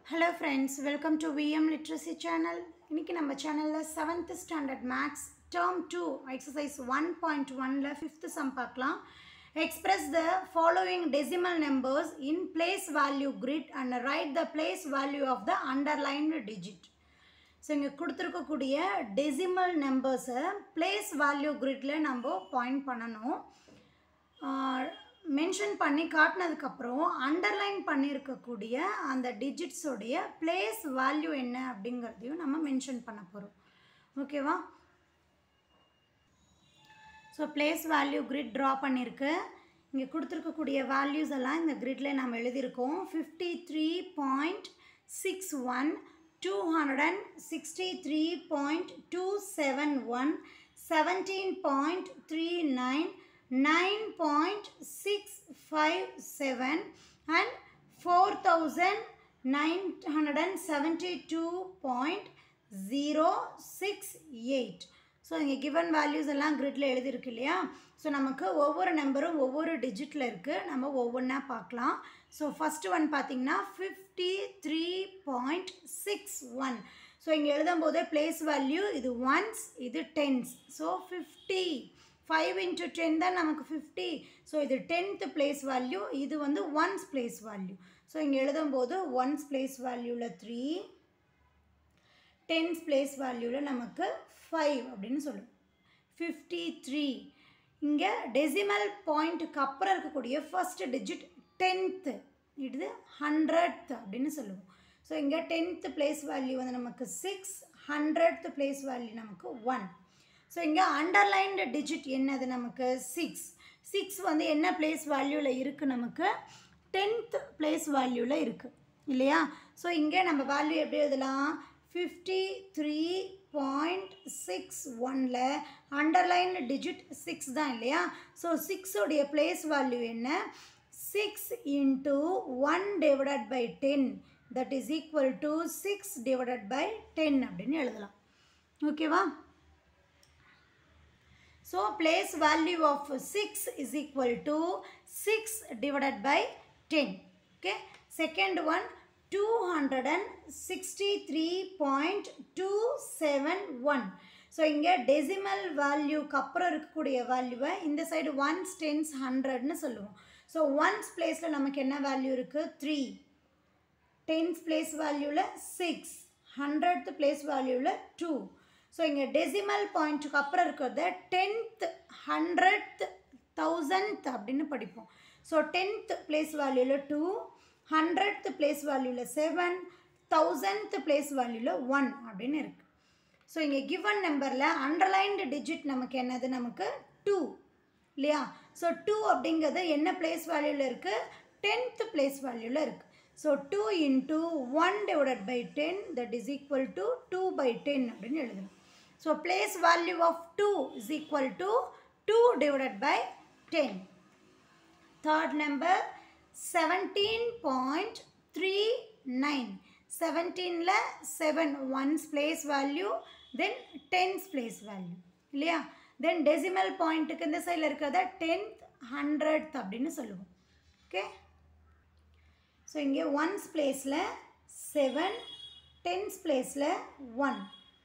Hello friends, welcome to VM Literacy channel. இன்னைக்கு நம்ம சேனல்ல 7th standard maths term 2 exercise 1.1ல 5th sum பார்க்கலாம். Express the following decimal numbers in place value grid and write the place value of the underlined digit. So இங்க கொடுத்திருக்கக்கூடிய decimal numbers place value gridல நம்ம point பண்ணனும். Mention பண்ணி காட்டினதுக்கு அப்புறம் underline பண்ணியிருக்கக்கூடிய அந்த digits உடைய பிளேஸ் வேல்யூ என்ன அப்படிங்கிறதையும் நம்ம மென்ஷன் பண்ண போகிறோம். ஓகேவா? So place value grid draw பண்ணியிருக்கு. இங்கே கொடுத்துருக்கக்கூடிய வேல்யூஸ் எல்லாம் இந்த கிரிட்ல நம்ம எழுதியிருக்கோம். 53.61, 263.271, 17.39, 9.657 and 4972.068. ஸோ இங்கே given values எல்லாம் கிரிட்ல எழுதியிருக்கு இல்லையா? ஸோ நமக்கு ஒவ்வொரு நம்பரும் ஒவ்வொரு டிஜிட்டில் இருக்குது. நம்ம ஒவ்வொன்றா பார்க்கலாம். ஸோ ஃபஸ்ட்டு ஒன் பார்த்திங்கன்னா 53.61. ஸோ இங்கே எழுதும் போதே பிளேஸ் வேல்யூ இது ஒன்ஸ், இது டென்ஸ். ஸோ 50 5 into 10 தான் நமக்கு 50. ஸோ இது 10th place value, இது வந்து 1's place value. ஸோ இங்கே எழுதும் போது 1's place valueல 3, 10th place valueல நமக்கு 5 அப்படின்னு சொல்லும். 53. இங்கே டெசிமல் பாயிண்ட்டுக்கு அப்புறம் இருக்கக்கூடிய ஃபர்ஸ்ட் டிஜிட் 10th, இது 100th அப்படின்னு சொல்லுவோம். ஸோ இங்கே 10th place value வந்து நமக்கு 6, 100th place value நமக்கு 1. ஸோ இங்கே அண்டர்லைன்டு டிஜிட் என்னது நமக்கு 6. 6 வந்து என்ன பிளேஸ் வேல்யூவில் இருக்குது? நமக்கு 10th பிளேஸ் வேல்யூவில் இருக்குது இல்லையா? ஸோ இங்கே நம்ம வேல்யூ எப்படி எழுதலாம்? 53.61ல அண்டர்லைன்டு டிஜிட் 6 தான் இல்லையா? ஸோ 6 உடைய பிளேஸ் வேல்யூ என்ன? 6 into 1 divided by 10, that is equal to 6 divided by 10 அப்படின்னு எழுதலாம். ஓகேவா? So place value of 6 is equal to 6 divided by 10. Okay. Second one 263.271. So இங்கே decimal value அப்புறம் இருக்கக்கூடிய வேல்யூவை இந்த சைடு 1s, 10s, 100ன்னு சொல்லுவோம். ஸோ 1s பிளேஸில் நமக்கு என்ன வேல்யூ இருக்குது? 3. 10s பிளேஸ் வேல்யூவில் 6, 100th பிளேஸ் வேல்யூவில் 2. ஸோ இங்கே டெசிமல் பாயிண்ட்டுக்கு அப்புறம் இருக்கிறத 10th, 100th, 1000th அப்படின்னு படிப்போம். ஸோ 10th பிளேஸ் வேல்யூவில் 2, 100th பிளேஸ் வேல்யூவில் 7, 1000th பிளேஸ் வேல்யூவில் 1 அப்படின்னு இருக்குது. ஸோ இங்கே கிவன் நம்பரில் அண்டர்லைன்டு டிஜிட் நமக்கு என்னது? நமக்கு 2 இல்லையா? ஸோ 2 அப்படிங்கிறது என்ன பிளேஸ் வேல்யூவில் இருக்குது? 10th பிளேஸ் வேல்யூவில் இருக்குது. So 2 into 1 divided by 10, that is equal to 2 by 10 அப்படின்னு எழுதணும். So place value of 2 is equal to 2 divided by 10. Third number 17.39. 17ல 7 1's place value, then 10's place value இல்லையா? then decimal பாயிண்ட்டுக்கு இந்த சைடில் இருக்கிறத 10th, 100th அப்படின்னு சொல்லுவோம். Okay. So இங்கே 1's பிளேஸில் 7, 10's பிளேஸில் 1,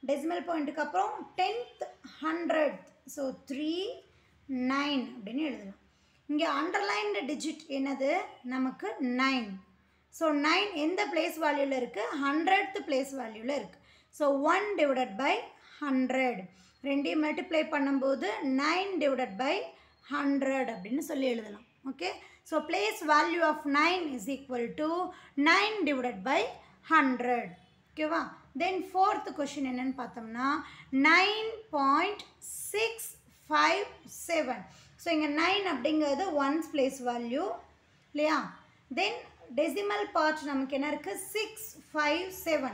டெசிமல் பாயிண்ட்டுக்கு அப்புறம் 10th, 100th. ஸோ 3, 9 அப்படின்னு எழுதலாம். இங்கே அண்டர்லைன்டு டிஜிட் என்னது? நமக்கு 9. ஸோ 9 எந்த பிளேஸ் வேல்யூவில் இருக்குது? 100th பிளேஸ் வேல்யூவில் இருக்குது. ஸோ 1 divided by 100, ரெண்டையும் மல்டிப்ளை பண்ணும்போது 9 divided by 100 அப்படின்னு சொல்லி எழுதலாம். Okay. So place value of 9 is equal to 9 divided by 100. ஓகேவா? Then fourth question என்னன்னு பார்த்தோம்னா 9.657. ஸோ இங்கே 9 அப்படிங்கிறது 1's place value இல்லையா? Then decimal part நமக்கு என்ன இருக்குது? 657.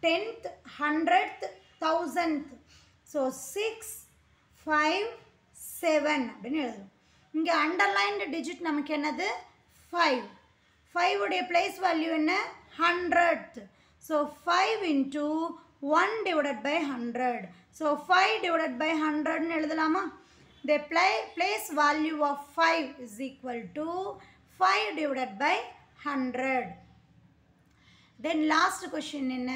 10th, 100th, 1000th. ஸோ 657 அப்படின்னு எழுதுவோம். இங்கே அண்டர்லைன்டு டிஜிட் நமக்கு என்னது? 5. 5 உடைய பிளேஸ் வேல்யூ என்ன? 100th. So 5 into 1 divided by 100. So 5 divided by 100ன்னு எழுதலாமா? The place value of 5 is equal to 5 divided by 100. Then last question என்ன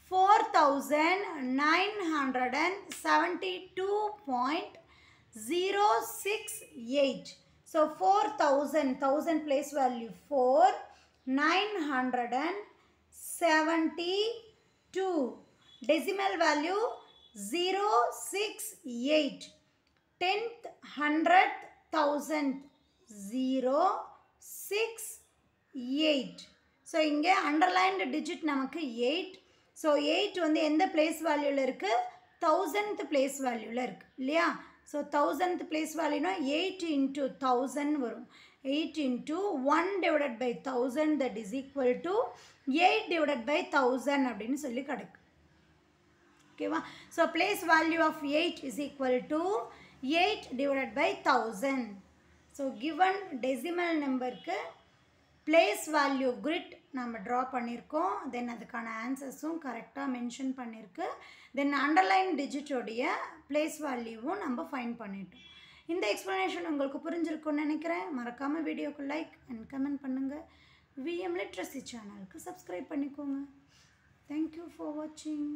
4972.068. So 1000 place value 4 972 decimal value 068 tenth hundredth thousandth 068. So இங்கே underlined digit நமக்கு 8. So 8 வந்து எந்த place valueல இருக்கு 1000th place valueல இருக்கு இல்லையா. So 1000th place valueனா 8 into 1000 வரும். 8 into 1 divided by 1000 that is equal to 8 divided by 1000 அப்படின்னு சொல்லி கிடைக்கும். ஓகேவா. So place value of 8 is equal to 8 divided by 1000. So given decimal numberக்கு place value grid நம்ம draw பண்ணியிருக்கோம். Then அதுக்கான ஆன்சர்ஸும் கரெக்டாக மென்ஷன் பண்ணியிருக்கு. Then underline digit உடைய place வேல்யூவும் நம்ம ஃபைண்ட் பண்ணிட்டோம். இந்த எக்ஸ்ப்ளனேஷன் உங்களுக்கு புரிஞ்சிருக்கும்னு நினைக்கிறேன். மறக்காமல் வீடியோக்கு லைக் அண்ட் கமெண்ட் பண்ணுங்கள். விஎம் லிட்ரஸி சேனலுக்கு சப்ஸ்கிரைப் பண்ணிக்கோங்க. தேங்க்யூ ஃபார் வாட்சிங்.